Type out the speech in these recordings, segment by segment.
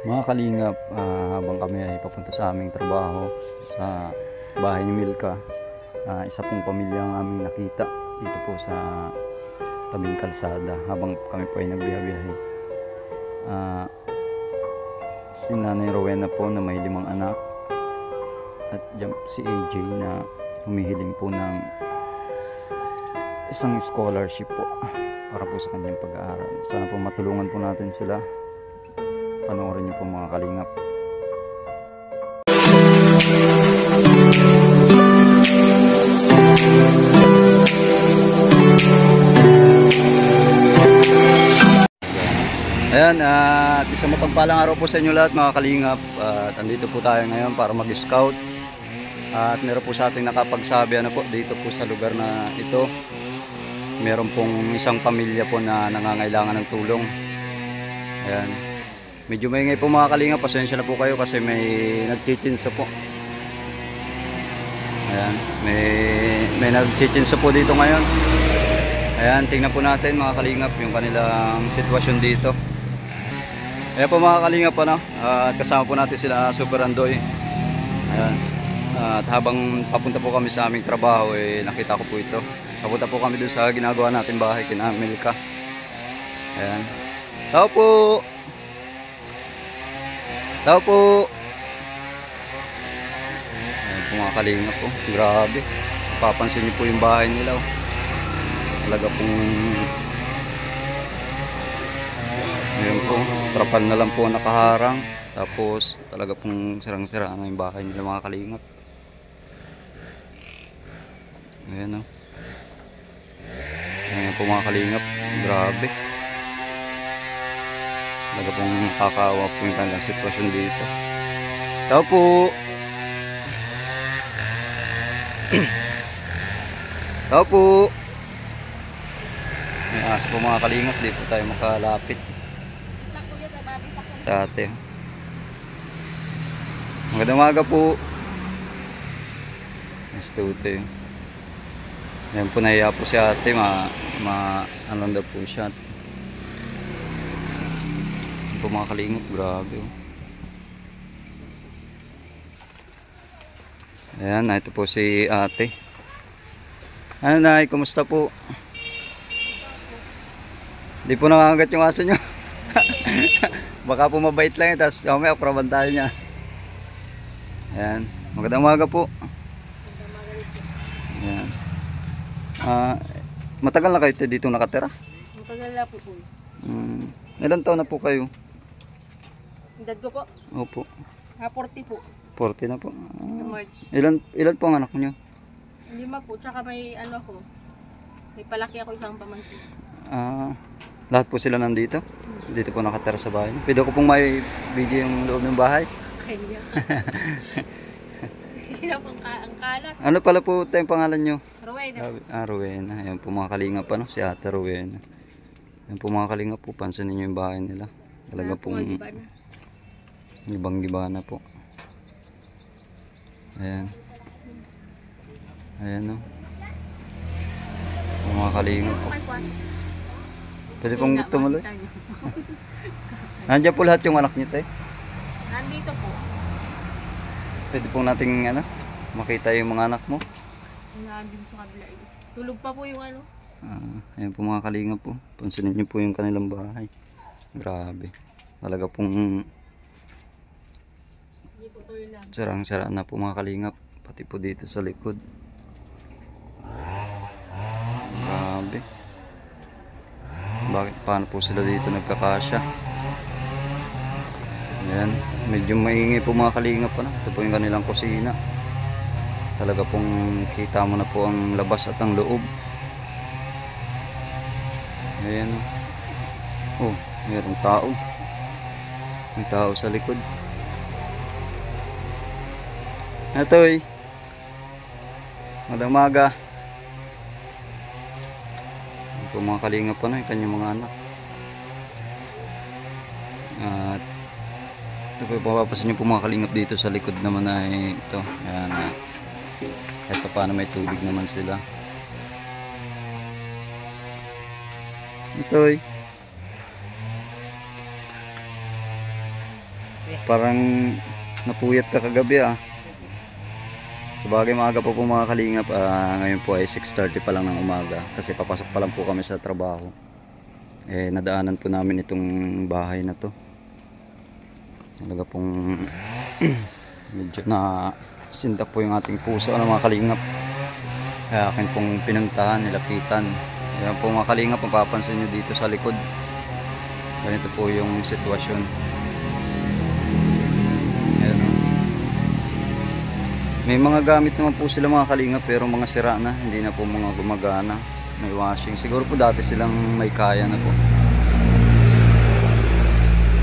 Mga kalingap, habang kami ay papunta sa aming trabaho sa bahay ni Milka, isa pong pamilya ang aming nakita dito po sa tabing kalsada habang kami po ay nagbiyahe. Si Nanay Rowena po na may 5 anak at si AJ na humihiling po ng isang scholarship po para po sa kanyang pag-aaral. Sana po matulungan po natin sila. Panoorin niyo po mga kalingap. Ayan, at isang mapagpalang araw po sa inyo lahat mga kalingap. Andito po tayo ngayon para mag-scout. At meron po sa ating nakapagsabi po dito po sa lugar na ito. Meron pong isang pamilya po na nangangailangan ng tulong. Ayan. Medyo maingay po mga kalingap, pasensya na po kayo kasi may nagchichinsa po. Ayan, may nagchichinsa po dito ngayon. Ayan, tingnan po natin mga kalingap yung kanilang sitwasyon dito. Ayan po mga kalingap, at kasama po natin sila Super Andoy. Ayan, at habang papunta po kami sa aming trabaho, nakita ko po ito. Papunta po kami dun sa ginagawa natin bahay kina Milka. Ayan, tao po! Tao po. Ayan po mga kalingap po. Grabe. Papansin niyo po yung bahay nila. Talaga pong ayan po. Trapal na lang po nakaharang. Tapos talaga pong sirang-sira na yung bahay nila mga kalingap. Ayan o. Ayan po mga kalingap. Grabe. Talaga pong nakakaawa po yung kanilang sitwasyon dito. Tao po! Tao po! May aso po mga kalingap, di po tayo makalapit. Dati. Magandang umaga po. Estute. Ayan po, nahiya po si ate. Ano daw po siya. Po mga kalingap, grabe. Ayan, ito po si ate. Ano nay, kumusta po? Di po nakakagat yung aso nyo. Baka po mabait lang yun, tapos may apraban tayo niya. Ayan, magandang umaga po. Ayan. Matagal na kayo dito nakatira? Matagal na po po. Ilan taon na po kayo? Edad ko po? Opo. 40 po. 40 na po. March. Ilan po ang anak niyo? 5 po. Tsaka may ano ko. May palaki ako isang pamangkin. Lahat po sila nandito? Dito po nakatira sa bahay. Pwede ko pong may video yung loob ng bahay? Kanya. Hindi na po ang kalat. Ano pala po tayong pangalan nyo? Rowena. Rowena. Ayan po mga kalingap si ate Rowena. Ayan po mga kalingap po. Pansinin nyo yung bahay nila. Talaga pong gibang-giba na po. Ayan. Ayan o. Mga kalingap po. Pwede pong tumuloy. Nandiyan po lahat yung anak niyo, tay? Nandito po. Pwede pong nating makita yung mga anak mo. Nandito sa kabila. Tulog pa po yung ano. Ayan po mga kalingap po. Pansinin niyo po yung kanilang bahay. Grabe. Talaga pong sarang-sara na po mga kalingap. Pati po dito sa likod. Grabe. Paano po sila dito nagkakasya? Ayan. Medyo maingay po mga kalingap. Ito po yung kanilang kusina. Talaga pong kita mo na po ang labas at ang loob. Ayan. Oh, mayroong tao. May tao sa likod. Atoy. Magandang umaga. Ayan po mga kalingap yung kanyang mga anak. At ito po papapasin nyo po mga kalingap dito sa likod naman ay ito. Ayan. Kahit pa paano may tubig naman sila. Ito'y Parang napuyat ka kagabi ah. Sabagay maaga pa po mga kalingap. Ngayon po ay 6:30 pa lang ng umaga. Kasi papasok pa lang po kami sa trabaho. Nadaanan po namin itong bahay na to. Talaga pong medyo na sinta po yung ating puso mga kalingap. Kaya akin pong pinuntahan, nilapitan. Ayan po mga kalingap, mapapansin nyo dito sa likod. Ganito po yung sitwasyon. Ayan o. May mga gamit naman po sila mga kalingap, pero mga sira na, hindi na po mga gumagana. May washing. Siguro po dati silang may kaya na po.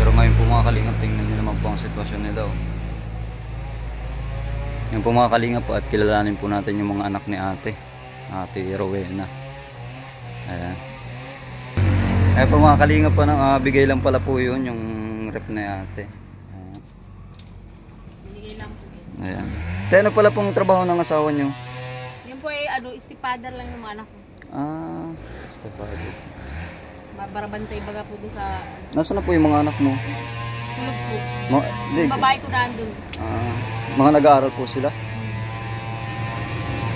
Pero ngayon po mga kalingap, tingnan nyo naman po ang sitwasyon nila o. Yan po mga kalingap po, at kilalanin po natin yung mga anak ni Ate Rowena. Ayan. Ayan po mga kalingap po, bigay lang pala po yun yung rep ni Ate. Ayan. Binigay lang po yun. Ayan. Kaya ano pala pong trabaho ng asawa nyo? Yan po ay istipadar lang yung mga anak ko. Estapado. Barabantay baga po doon sa Nasaan na po yung mga anak mo? tulog po. Hindi. Yung babae ko nandun. Mga nag-aaral po sila?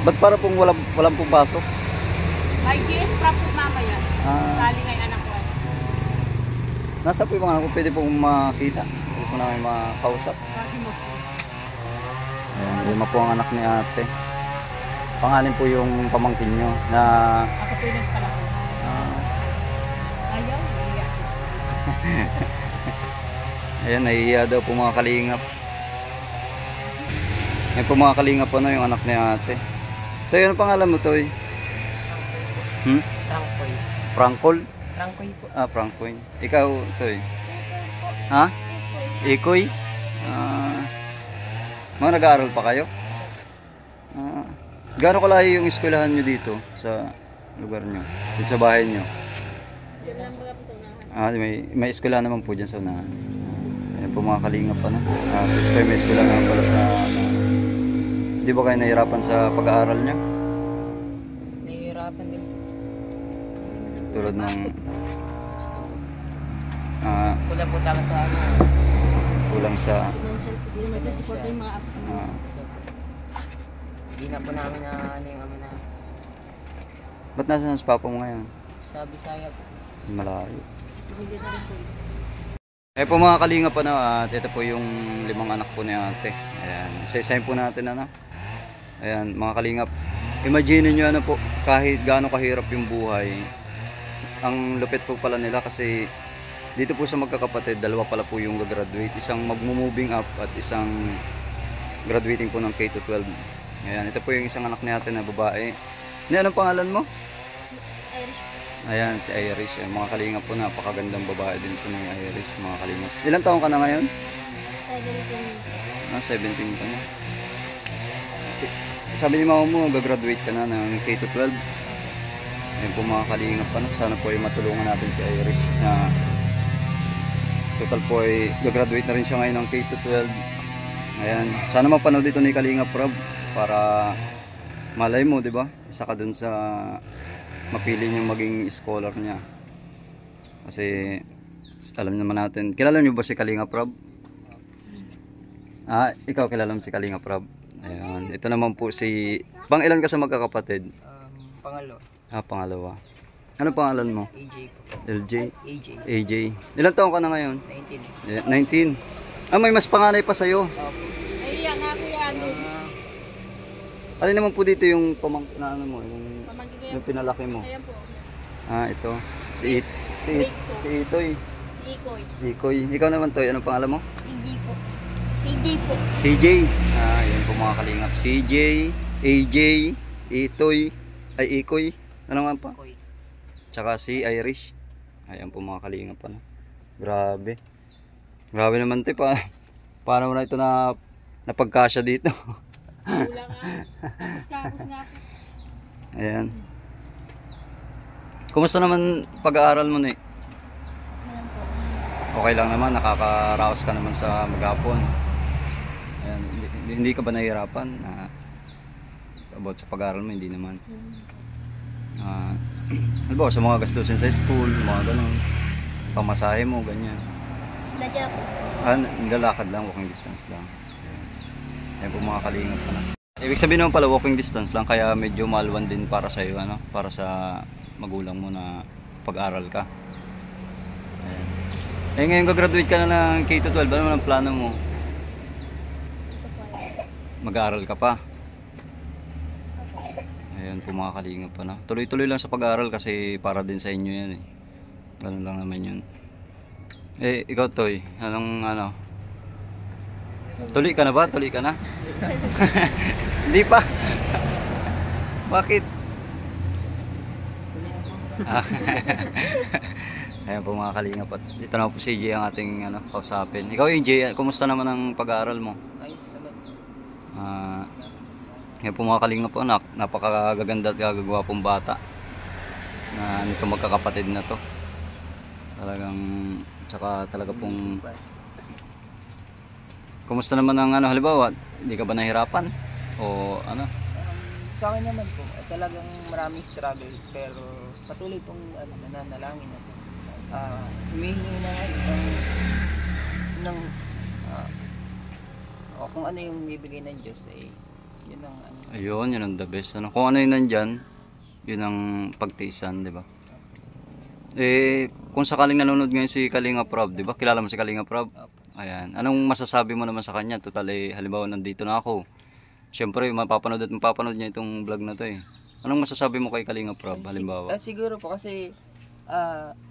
Ba't para pong walang pumasok? May GS prop po mamaya. Sali nga yung anak ko. Nasa po yung mga anak ko, pwede pong makita? Pwede po namin makausap? Pati mo po. Ayan, lima po ang anak ni Ate. Pangalan po yung pamangkin nyo na Ako po yung nagpalaki. Ayaw, iya. ayan, naiiya daw po mga kalingap. Ayan po mga kalingap po yung anak ni Ate. Toy, ano pangalan mo, Toy? Francoy. Francol? Francoy po. Francoy. Ikaw, Toy? Ha? Ikoy? Mga nag-aaral pa kayo? Gaano kalayo yung eskwelahan nyo dito sa lugar nyo? Dito sa bahay nyo? Diyan lang baga po sa unahan. May eskwelahan naman po dyan sa unahan. Ayan po mga kalingap pa na. Tapos kayo may eskwelahan naman pala sa Hindi ba kayo nahihirapan sa pag-aaral nyo? Nahihirapan din po. Tulad ng Kulang po talaga sa ano. kulang sa Hindi naman po support yung mga apo. Hindi na po namin na ano yung amin na ba't nasa sa papa mo ngayon? sa Bisaya po. Malayo. Hindi na rin po. Po mga kalingap po na, at ito po yung 5 anak po ni Ate. Ayan, isa-isahin po natin ano. Ayan mga kalingap, imagine nyo ano po, kahit gaano kahirap yung buhay, ang lupit po pala nila kasi dito po sa magkakapatid, dalawa pala po yung gagraduate, isang magmo-moving up at isang graduating po ng K-12. Ayan, ito po yung isang anak ni Ate na babae. Anong pangalan mo? Ayan, si Irish. Ayan, mga kalingap po, napakagandang babae din po ni Irish, mga kalingap. Ilan taon ka na ngayon? 17 ka na. Sabi ni mama mo, gagraduate ka na ng K-12. Ayan po mga kalingap pa. Sana po ay matulungan natin si Irish na total po ay gagraduate na rin siya ngayon ng K-12. Ayan, sana mapanood dito ni Kalingap Rob para malay mo, di ba? Isa ka dun sa mapili niyo maging scholar niya. Kasi alam naman natin. Kilala niyo ba si Kalingap Rob? Ikaw kilala mo si Kalingap Rob? Ayan, ito naman po si pang-ilan ka sa magkakapatid? Pangalo. Pangalawa. Ano pangalan mo? AJ po. LJ? AJ. Ilan taon ka na ngayon? 19. 19. May mas panganay pa sa'yo. Ay, yan nga po yan. Alin naman po dito yung pamangkin na ano mo, Pamangkin ko yan. yung pinalaki mo? Ayan po. Ito. Si Itoy. Si Ikoy. Ikoy. Ikaw naman, Toy. Anong pangalan mo? CJ po. CJ po. CJ. Yan po mga kalingap. CJ, AJ, Itoy, ay Ikoy. Ano naman pa? Koy. Tsaka si Irish. Ayan po mga kalingap. Ano? Grabe. Grabe naman, Toy. Paano mo na ito na napagkasya dito? Kulang nga. Tapos nga po. Ayan. Kumusta naman pag-aaral mo, Nick? Ayan po. Okay lang naman, nakakaraos ka naman sa maghapon. Ayan, hindi ka ba nahihirapan about sa pag-aaral mo? Hindi naman. Halimbawa sa mga gastusin sa school, mga ganun, pamasahe mo, ganyan. Nandiyan po sa Lalakad lang, walking distance lang. Ayan po mga kalingap na. Ibig sabihin naman pala walking distance lang, kaya medyo malwan din para sa iyo, ano, para sa magulang mo na pag-aral ka. Ayan. Eh ngayon gagraduate ka na ng K-12, ano naman ang plano mo? Mag-aaral ka pa? Ayan po mga kalingap pa na. Tuloy-tuloy lang sa pag-aaral kasi para din sa inyo yan eh. Ganun lang naman yun. Eh ikaw Toy, anong ano? Tuloy ka na ba? Tuloy ka na? Hindi pa. Bakit? Ayan po mga kalingap at dito na po si AJ ang ating ano, kausapin. Ikaw AJ, kumusta naman ang pag-aaral mo? Ayos naman. Ayan po mga kalingap po, napakagaganda at gagagawa pong bata na nito magkakapatid na to. Talagang, tsaka talaga pong kumusta naman ang ano, halimbawa, hindi ka ba nahirapan? O ano? Sa akin naman po, talagang maraming struggle pero patuloy pong nananalangin ako. Humihingi ng kung ano yung bibigay ng Diyos eh, yun ang ano. Ayun, yun ang the best. Ano? Kung ano yung nandyan, yun ang pagtiisan, di ba? Eh, kung sakaling nanonood ngayon si Kalinga Prab, di ba? Kilala mo si Kalinga Prab? Ayan. Anong masasabi mo naman sa kanya? Total eh, halimbawa nandito na ako. Siyempre, mapapanood at mapapanood niya itong vlog na to eh. Anong masasabi mo kay Kalinga Prab, halimbawa? Siguro po kasi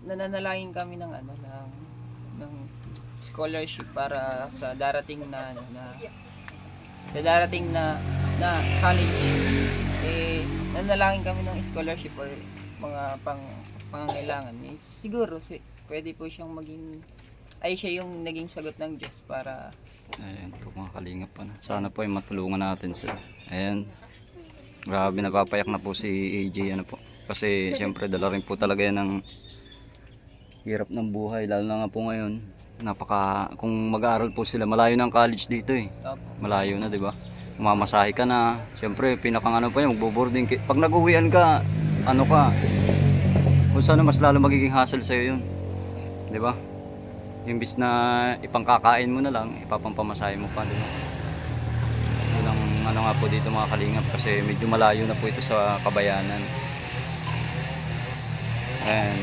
nananalangin kami ng ano ng scholarship para sa darating na college. Eh nananalangin kami ng scholarship or mga pangangailangan. Eh, siguro pwede po siyang siya yung naging sagot ng Diyos para ayan po mga kalingap pa na. Sana po ay matulungan natin sila. Ayan. Grabe, napapayak na po si AJ ano po. Kasi siyempre dala rin po talaga yan ng hirap ng buhay. Lalo na nga po ngayon. Kung mag-aaral po sila, malayo ng college dito eh. Malayo na, di ba? Mamasahe ka na. Siyempre, pinakang pa yan, magbo-boarding. Pag nag-uwian ka, kung saan mas lalo magiging hassle sa'yo yun. Di ba? Imbis na ipangkakain mo na lang, ipapampamasahe mo pa, di ba? Yun ang nga po dito mga kalingap kasi medyo malayo na po ito sa kabayanan. Ayan.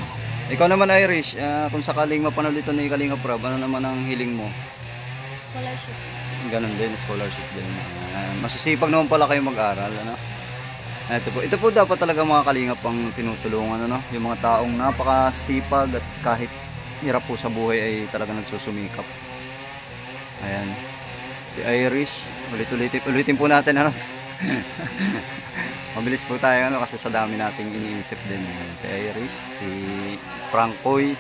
Ikaw naman Irish, kung sakaling mapanood ito ni Kalinga Prab, ano naman ang hiling mo? scholarship. Ganun din, scholarship din. Masisipag naman pala kayo mag-aral, ano? Ito po dapat talaga mga kalingap ang tinutulungan, ano? Yung mga taong napakasipag at kahit hirap po sa buhay ay talaga nagsusumikap. Ayan. Si Irish, ulitin po natin, ano? Mabilis po tayo, ano? Kasi sa dami nating iniisip din. Ayan. Si Irish, si Francoy,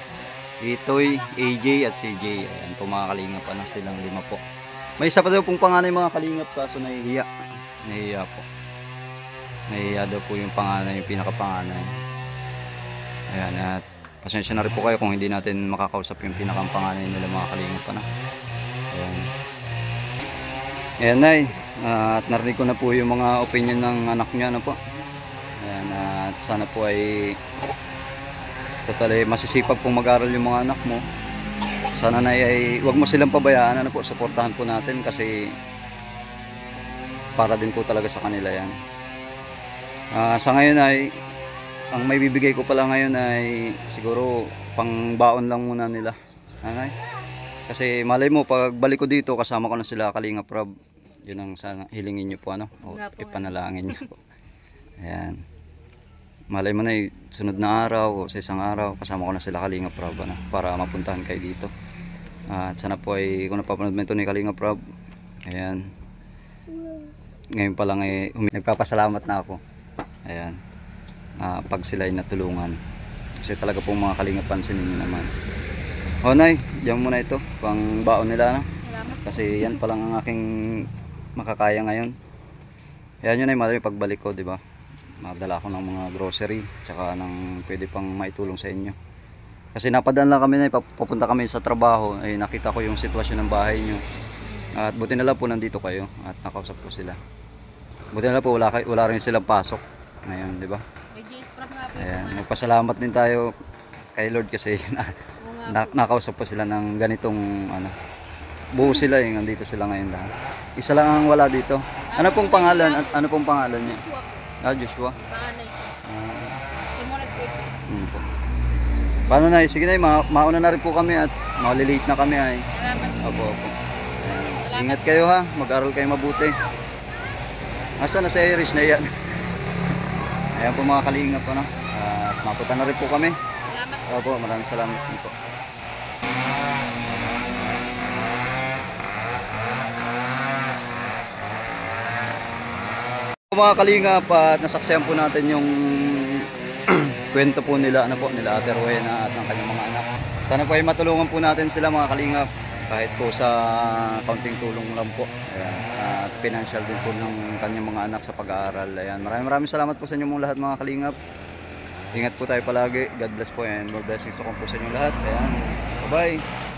Itoy, AJ at CJ. Ayan po mga kalingap, ano? Silang 5 po. May isa pa daw pong panganay mga kalingap kaso nahihiya. Nahihiya po. Nahihiya daw po yung panganay, yung pinakapanganay. Ayan, at pasensya na rin po kayo kung hindi natin makakausap yung pinakapanganay nila mga kalingap, ano? Ayan. Ayan, Nay. At narinig ko na po yung mga opinion ng anak niya, ano po. Ayan, at sana po ay totally masisipag pong mag-aral yung mga anak mo. Sana na ay wag mo silang pabayaan, ano po, suportahan po natin kasi para din po talaga sa kanila yan. Sa ngayon ay ang may bibigay ko pala ngayon ay siguro pang baon lang muna nila. Anay? Kasi malay mo pag balik ko dito kasama ko na sila Kalinga Prab. Yun ang sana hilingin niyo po, ano, o ipanalangin niyo po. Ayan. Malay mo na sunod na araw o sa isang araw kasama ko na sila Kalinga Prab, ano, para mapuntahan kayo dito. At sana po ay kung napapanood mo ito ni Kalinga Prab, ayan, ngayon pa lang ay nagpapasalamat na ako. Ayan, pag sila ay natulungan kasi talaga po mga Kalinga, pansinin nyo naman. O Nay, diyan muna ito pang baon nila, no? Kasi yan pa lang ang aking makakaya ngayon. Ayan yun ay madami pagbalik ko, di ba? Madala ko ng mga grocery tsaka ng pwede pang maitulong sa inyo. Kasi napadaan lang kami na papunta kami sa trabaho, ay nakita ko yung sitwasyon ng bahay nyo. At buti na lang po nandito kayo at nakausap ko sila. Buti na lang po wala rin silang pasok ngayon, di ba? Ayan, magpasalamat din tayo kay Lord kasi nga po. Nakausap po sila ng ganitong ano. Buo sila eh, nandito sila ngayon lahat. Isa lang ang wala dito. Ano pong pangalan? Ano pong pangalan niya? Joshua po. Joshua. Panganay ko. Ah, Simulat po ito. po. Paano na? Sige na, mauna na rin po kami at malilate na kami ay. Salamat po. Opo, opo. Ayan. Ingat kayo ha, mag-aral kayo mabuti. Asa na si Irish na yan? Ayan po mga kalingap po, no? At mapunta na rin po kami. Salamat po. Opo, maraming salamat po. Mga kalingap, at nasaksihan po natin yung kwento po nila, ano po, nila Ate Rowena at ng kanyang mga anak. Sana po ay matulungan po natin sila mga kalingap kahit po sa kaunting tulong lang po. Ayan. At financial din po ng kanyang mga anak sa pag-aaral. Ayan. Maraming salamat po sa inyo mga lahat mga kalingap. Ingat po tayo palagi. God bless po and more blessings to come po sa inyo lahat. Ayan. Bye-bye.